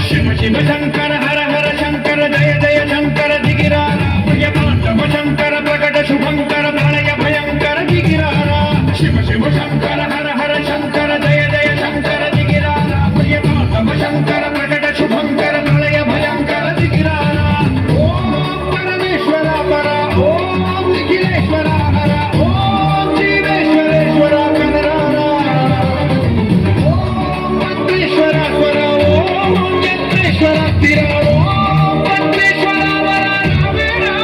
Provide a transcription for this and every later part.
శివ శివ శంకర హర హర శంకర జయ జయ శంకర దిగిరారా ప్రియమాధవ శంకర ప్రకట శుభంకర ప్రళయ భయంకర దిగిరారా శివ శివ శంకర హర హర శంకర జయ జయ శంకర దిగిరారా ప్రియమాధవ శంకర ప్రకట శుభంకర ప్రళయ భయంకర దిగిరారా ఓం పరమేశ్వర పర ఓం నిఖిలేశ్వర హర ఓం జీవేశ్వరేశ్వర కనరారా ఓం మంత్రేశ్వర స్వర ఓం చంద్రేశ్వర స్థిర ఓం పద్మేశ్వర వర రావేరా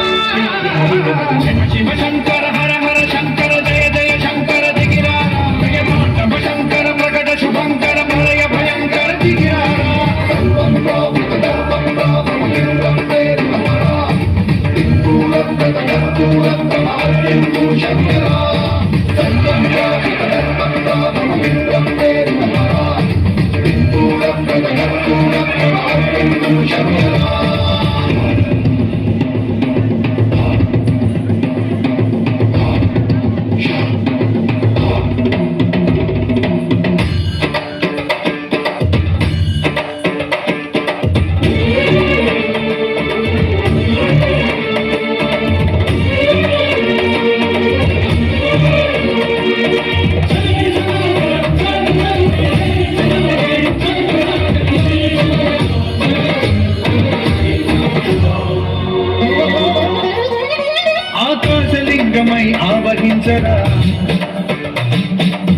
శివ శివ శంకర హర హర శంకర జయ జయ శంకర దిగిరారా ప్రియమాధవ శంకర ప్రకట శుభంకర ప్రళయ భయంకర దిగిరారా ఆకాశలింగమై ఆవహించరా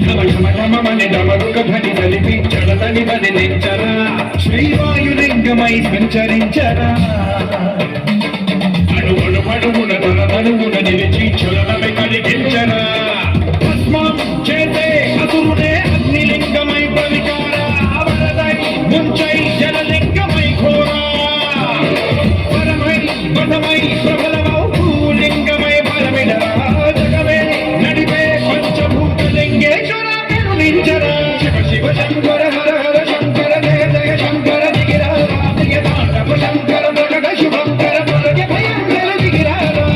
ఘమఘమఘమని డమరుక ధ్వని కలిపి చడతని బదిలించరా శ్రీవాయులింగమై సంచరించరా అణువును అణువున తన తనువున నిలిచి చులనపై కలిగించరా భస్మం చేసే అసురుడే అగ్నిలింగమై ప్రవికారా వరదై ముంచై జలలింగమై ఘోరా పరమై వటమై ప్రబలమౌ భూలింగమై బలమిడరా జగమే నడిపే పంచభూతలింగేశ్వర కరుణించరా శివ శివ శంకర హర హర శంకర జయ జయ శంకర దిగిరారా ప్రియమాధవ శంకర ప్రకట శుభంకర ప్రళయ భయంకర దిగిరారా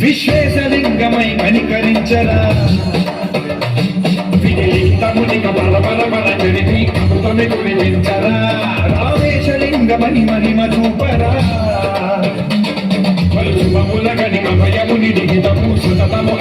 విశ్వేశలింగమై కనికరించరా వినిలింగమునిక బల బల బల జరిపి అమృతమి కురిపించరా రామేశలింగమని మహిమ చూపరా పలుశుభముల గనిమ భయముని లిఖితము సుతతము